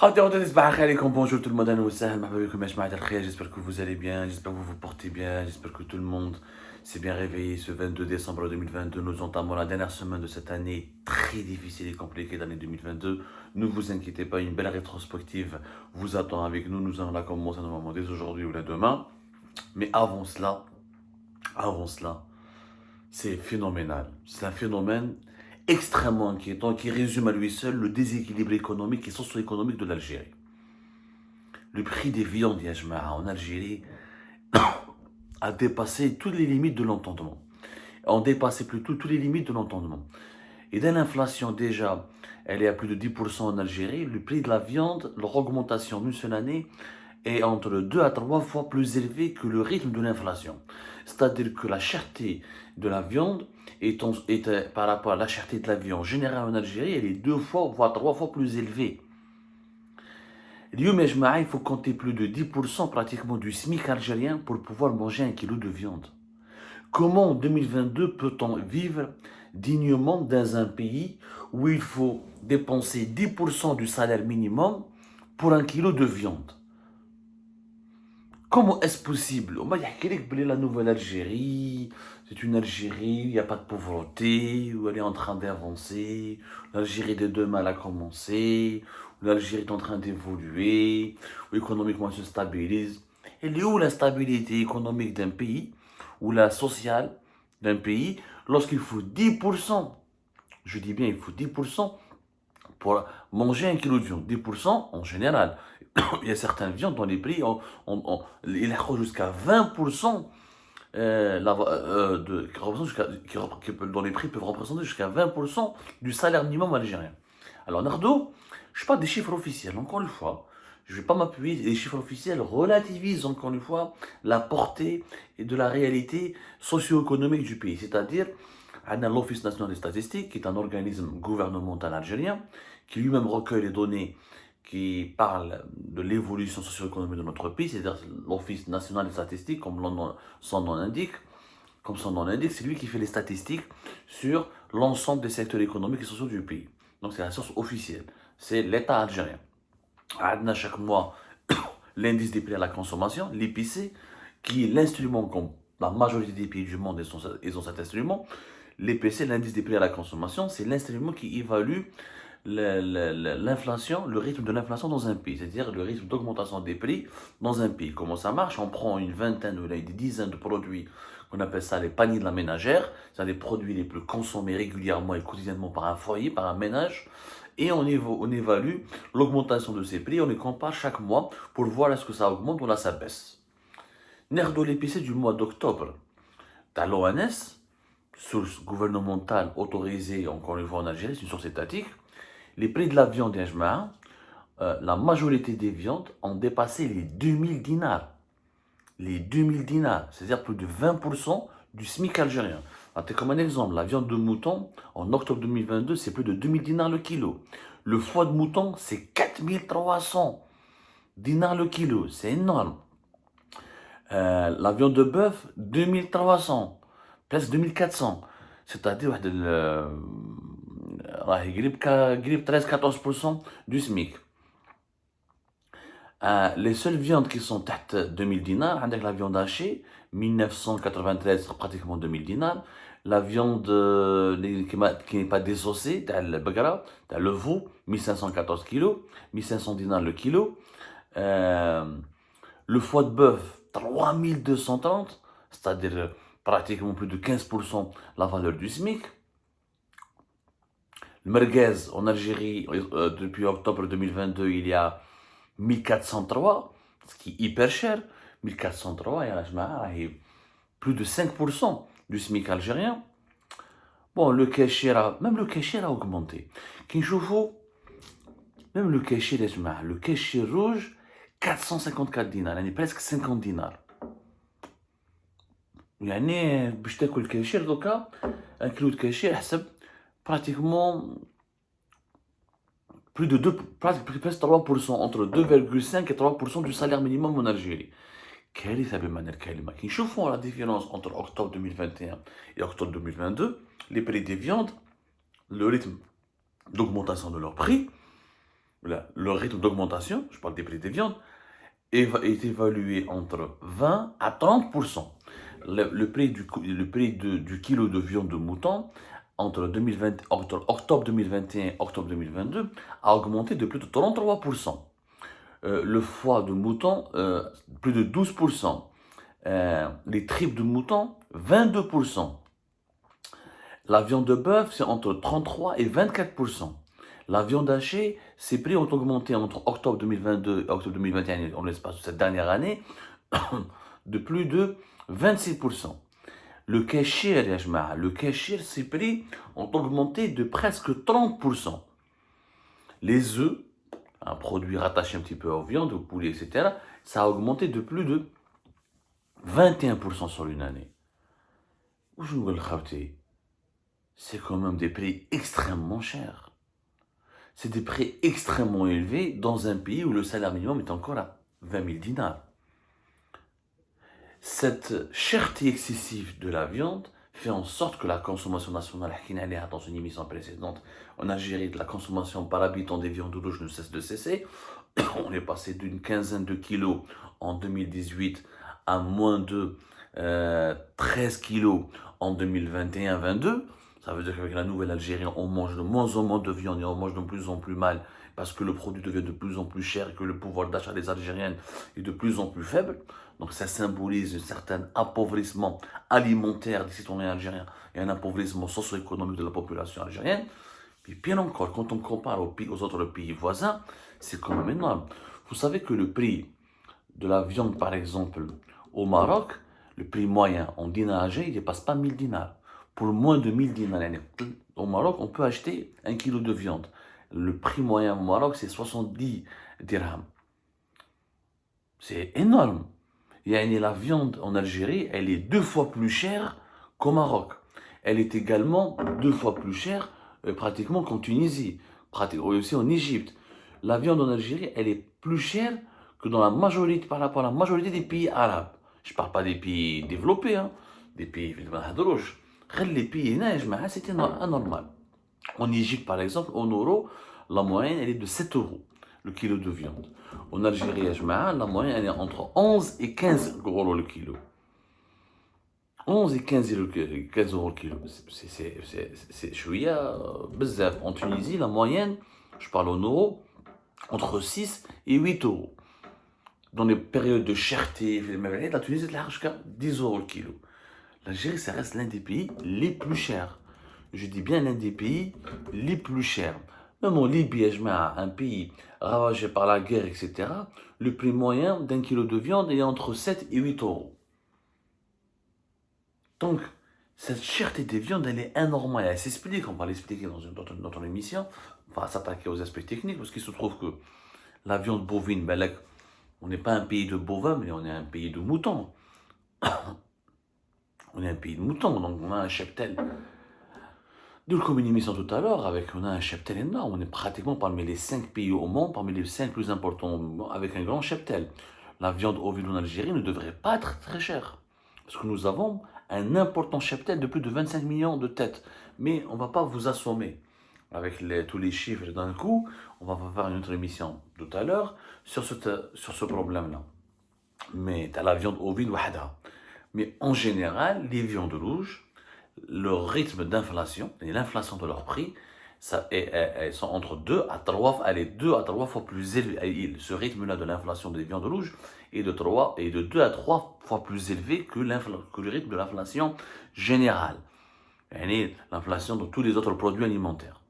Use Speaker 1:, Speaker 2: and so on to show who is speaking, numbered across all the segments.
Speaker 1: Bonjour tout le monde, j'espère que vous allez bien, j'espère que vous vous portez bien, j'espère que tout le monde s'est bien réveillé ce 22 décembre 2022. Nous entamons la dernière semaine de cette année très difficile et compliquée d'année 2022. Ne vous inquiétez pas, une belle rétrospective vous attend avec nous. Nous allons la commencer normalement dès aujourd'hui ou demain. Mais avant cela, c'est phénoménal. C'est un phénomène extrêmement inquiétant qui résume à lui seul le déséquilibre économique et socio-économique de l'Algérie. Le prix des viandes, Yajma, en Algérie a dépassé toutes les limites de l'entendement. On dépassé plutôt toutes les limites de l'entendement. Et dès l'inflation déjà, elle est à plus de 10% en Algérie. Le prix de la viande, leur augmentation d'une seule année est entre 2 à 3 fois plus élevé que le rythme de l'inflation. C'est-à-dire que la cherté de la viande par rapport à la cherté de la viande générale en Algérie, elle est 2 fois, voire 3 fois plus élevée. Il faut compter plus de 10% pratiquement du SMIC algérien pour pouvoir manger un kilo de viande. Comment en 2022 peut-on vivre dignement dans un pays où il faut dépenser 10% du salaire minimum pour un kilo de viande? Comment est-ce possible? On m'a dit la nouvelle Algérie, c'est une Algérie où il n'y a pas de pauvreté, où elle est en train d'avancer, l'Algérie de demain a commencé, où l'Algérie est en train d'évoluer, où économiquement elle se stabilise. Elle est où la stabilité économique d'un pays, ou la sociale d'un pays, lorsqu'il faut 10%, je dis bien il faut 10% pour manger un kilo de viande, 10% en général. Il y a certaines viandes dans les prix, il accroche jusqu'à 20%, dont les prix peuvent représenter jusqu'à 20% du salaire minimum algérien. Alors Nardo, je parle des chiffres officiels, encore une fois. Je ne vais pas m'appuyer, les chiffres officiels relativisent encore une fois la portée et de la réalité socio-économique du pays. C'est-à-dire, on a l'Office national des statistiques, qui est un organisme gouvernemental algérien, qui lui-même recueille les données qui parlent de l'évolution socio-économique de notre pays, c'est-à-dire l'Office national des statistiques, comme son nom l'indique. Comme son nom l'indique, c'est lui qui fait les statistiques sur l'ensemble des secteurs économiques et sociaux du pays. Donc c'est la source officielle, c'est l'État algérien. On a chaque mois l'indice des prix à la consommation, l'IPC, qui est l'instrument, comme la majorité des pays du monde, ils ont cet instrument. L'IPC, l'indice des prix à la consommation, c'est l'instrument qui évalue l'inflation, le rythme de l'inflation dans un pays, c'est-à-dire le rythme d'augmentation des prix dans un pays. Comment ça marche? On prend une vingtaine ou des dizaines de produits qu'on appelle ça les paniers de la ménagère, c'est les produits les plus consommés régulièrement et quotidiennement par un foyer, par un ménage, et on évalue l'augmentation de ces prix, on les compare chaque mois pour voir est-ce que ça augmente ou là ça baisse. Nerf de l'épicé du mois d'octobre, t'as l'ONS, source gouvernementale autorisée encore une fois en Algérie, c'est une source étatique. Les prix de la viande, la majorité des viandes ont dépassé les 2000 dinars. Les 2000 dinars, c'est-à-dire plus de 20% du SMIC algérien. Comme un exemple, la viande de mouton, en octobre 2022, c'est plus de 2000 dinars le kilo. Le foie de mouton, c'est 4300 dinars le kilo. C'est énorme. La viande de bœuf, 2300, presque 2400. C'est-à-dire, راه يقرب 13-14% du SMIC. Les seules viandes qui sont تحت 2000 dinars, avec la viande hachée, 1993, pratiquement 2000 dinars. La viande qui n'est pas désossée, le veau, 1514 kg, 1500 dinars le kilo. Le foie de bœuf, 3230, c'est-à-dire pratiquement plus de 15% la valeur du SMIC. Le merguez en Algérie, depuis octobre 2022, il y a 1403, ce qui est hyper cher. 1403, et plus de 5% du SMIC algérien. Bon, même le kéchir a augmenté. Même le kéchir rouge, 454 dinars, presque 50 dinars. يعني باش تاكل كاشير دوكا un kilo de كاشير حسب pratiquement plus de 2, presque 3%, entre 2,5 et 3% du salaire minimum en Algérie. كارثة بمعنى الكلمة. كي نشوفوا la différence entre octobre 2021 et octobre 2022, les prix des viandes, le rythme d'augmentation de leur prix, le rythme d'augmentation, je parle des prix des viandes, est évalué entre 20 à 30%. Le prix du kilo de viande de mouton entre octobre 2021 et octobre 2022 a augmenté de plus de 33%. Le foie de mouton, plus de 12%. Les tripes de mouton, 22%. La viande de bœuf, c'est entre 33 et 24%. La viande hachée, ses prix ont augmenté entre octobre 2022 et octobre 2021, en l'espace de cette dernière année, de plus de 26%. Le kéchir, le kéchir, ses prix ont augmenté de presque 30%. Les œufs, un produit rattaché un petit peu aux viandes, au poulet, etc., ça a augmenté de plus de 21% sur une année. C'est quand même des prix extrêmement chers. C'est des prix extrêmement élevés dans un pays où le salaire minimum est encore à 20 000 dinars. Cette cherté excessive de la viande fait en sorte que la consommation nationale, dans une émission précédente, en Algérie, la consommation par habitant des viandes rouges ne cesse de cesser. On est passé d'une quinzaine de kilos en 2018 à moins de 13 kilos en 2021-22. Ça veut dire qu'avec la nouvelle Algérie, on mange de moins en moins de viande et on mange de plus en plus mal parce que le produit devient de plus en plus cher et que le pouvoir d'achat des Algériennes est de plus en plus faible. Donc ça symbolise un certain appauvrissement alimentaire des citoyens algériens et un appauvrissement socio-économique de la population algérienne. Puis pire encore, quand on compare aux autres pays voisins, c'est quand même énorme. Vous savez que le prix de la viande, par exemple, au Maroc, le prix moyen en dinars âgés, il ne dépasse pas 1000 dinars. Pour moins de 1000 dinars, au Maroc, on peut acheter un kilo de viande. Le prix moyen au Maroc, c'est 70 dirhams. C'est énorme. La viande en Algérie, elle est 2 fois plus chère qu'au Maroc. Elle est également 2 fois plus chère pratiquement qu'en Tunisie, aussi en Égypte. La viande en Algérie, elle est plus chère que dans la majorité, par rapport à la majorité des pays arabes. Je ne parle pas des pays développés, hein, des pays les pays c'était anormal. En Égypte, par exemple, en euros, la moyenne, elle est de 7 euros le kilo de viande. En Algérie, la moyenne, elle est entre 11 et 15 euros le kilo. 11 et 15 euros le kilo. C'est chouïa, bzaf. En Tunisie, la moyenne, je parle en euros, entre 6 et 8 euros. Dans les périodes de cherté, la Tunisie, elle a jusqu'à 10 euros le kilo. L'Algérie, ça reste l'un des pays les plus chers. Je dis bien l'un des pays les plus chers. Même en Libye, un pays ravagé par la guerre, etc., le prix moyen d'un kilo de viande est entre 7 et 8 euros. Donc, cette cherté des viandes, elle est anormale. Elle s'explique, on va l'expliquer dans notre émission. On va s'attaquer aux aspects techniques, parce qu'il se trouve que la viande bovine, on n'est pas un pays de bovins, mais on est un pays de moutons. On est un pays de moutons, donc on a un cheptel. Comme une émission tout à l'heure, on a un cheptel énorme. On est pratiquement parmi les 5 pays au monde, parmi les 5 plus importants, avec un grand cheptel. La viande ovine en Algérie ne devrait pas être très chère, parce que nous avons un important cheptel de plus de 25 millions de têtes. Mais on ne va pas vous assommer avec tous les chiffres d'un coup. On va faire une autre émission tout à l'heure sur ce problème-là. Mais tu as la viande ovine, wahda. Mais en général, les viandes rouges, leur rythme d'inflation, et l'inflation de leur prix, elles sont entre 2 à 3 fois plus élevées. Ce rythme-là de l'inflation des viandes rouges est de 2 à 3 fois plus élevé que le rythme de l'inflation générale. L'inflation de tous les autres produits alimentaires.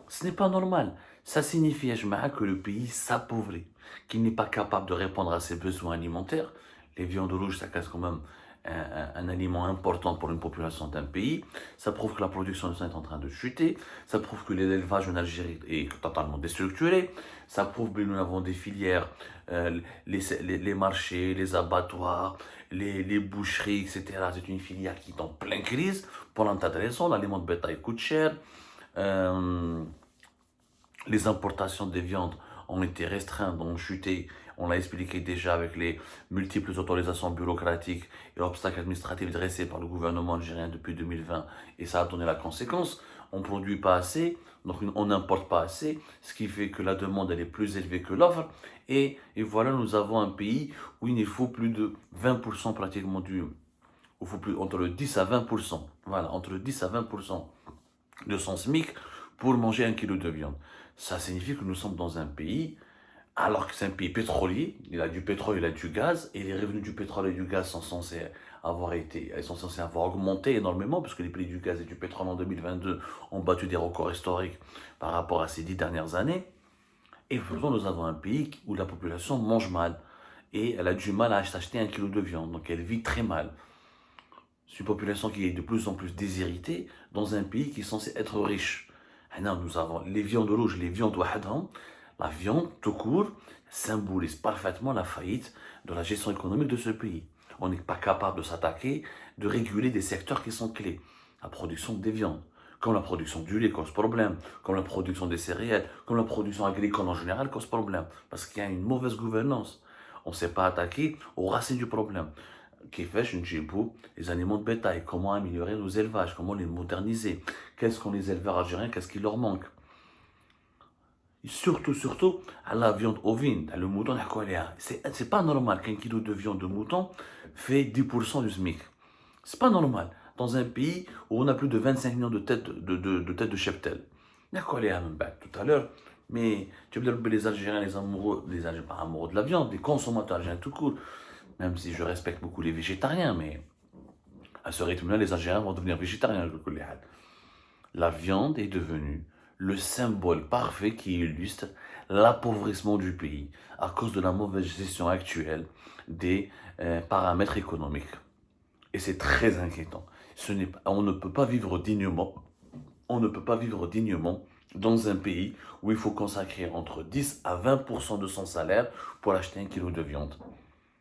Speaker 1: Ce n'est pas normal. Ça signifie, que le pays s'appauvrit, qu'il n'est pas capable de répondre à ses besoins alimentaires. Les viandes rouges, ça casse quand même un aliment important pour une population d'un pays. Ça prouve que la production de sang est en train de chuter. Ça prouve que l'élevage en Algérie est totalement déstructuré. Ça prouve que nous avons des filières, les marchés, les abattoirs, les boucheries, etc. C'est une filière qui est en pleine crise pour un tas de raisons. L'aliment de bétail coûte cher. Les importations des viandes ont été restreintes, ont chuté. On l'a expliqué déjà avec les multiples autorisations bureaucratiques et obstacles administratifs dressés par le gouvernement algérien depuis 2020, et ça a donné la conséquence. on ne produit pas assez, donc on n'importe pas assez, ce qui fait que la demande elle est plus élevée que l'offre. Et voilà, nous avons un pays où il faut plus de 20% pratiquement il faut plus, entre le 10 à 20%, voilà, entre le 10 à 20% de son SMIC pour manger 1 kilo de viande. Ça signifie que nous sommes dans un pays, alors que c'est un pays pétrolier, il a du pétrole, il a du gaz, et les revenus du pétrole et du gaz sont censés avoir augmenté énormément, parce que les prix du gaz et du pétrole en 2022 ont battu des records historiques par rapport à ces 10 dernières années. Et pourtant, nous avons un pays où la population mange mal, et elle a du mal à acheter 1 kilo de viande, donc elle vit très mal. C'est une population qui est de plus en plus déshéritée dans un pays qui est censé être riche. Et non, nous avons les viandes rouges, les viandes wahadham. La viande, tout court, symbolise parfaitement la faillite de la gestion économique de ce pays. On n'est pas capable de s'attaquer, de réguler des secteurs qui sont clés. La production des viandes, comme la production du lait cause problème, comme la production des céréales, comme la production agricole en général cause problème, parce qu'il y a une mauvaise gouvernance. On ne s'est pas attaqué aux racines du problème. كيفاش نجيبوا les animaux de bétail, comment améliorer nos élevages, comment les moderniser, qu'est-ce qu'ont les éleveurs algériens, qu'est-ce qui leur manque. Et surtout, à la viande ovine, le mouton, c'est pas normal qu'un kilo de viande de mouton fait 10% du SMIC. C'est pas normal. Dans un pays où on a plus de 25 millions de têtes de cheptel. Tout à l'heure, mais tu veux dire les Algériens, les Algériens, pas amoureux de la viande, les consommateurs algériens tout court, même si je respecte beaucoup les végétariens, mais à ce rythme-là, les Algériens vont devenir végétariens. La viande est devenue le symbole parfait qui illustre l'appauvrissement du pays à cause de la mauvaise gestion actuelle des paramètres économiques. Et c'est très inquiétant. On ne peut pas vivre dignement. On ne peut pas vivre dignement dans un pays où il faut consacrer entre 10 à 20% de son salaire pour acheter 1 kilo de viande.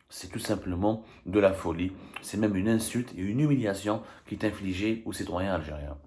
Speaker 1: C'est tout simplement de la folie. C'est même une insulte et une humiliation qui est infligée aux citoyens algériens.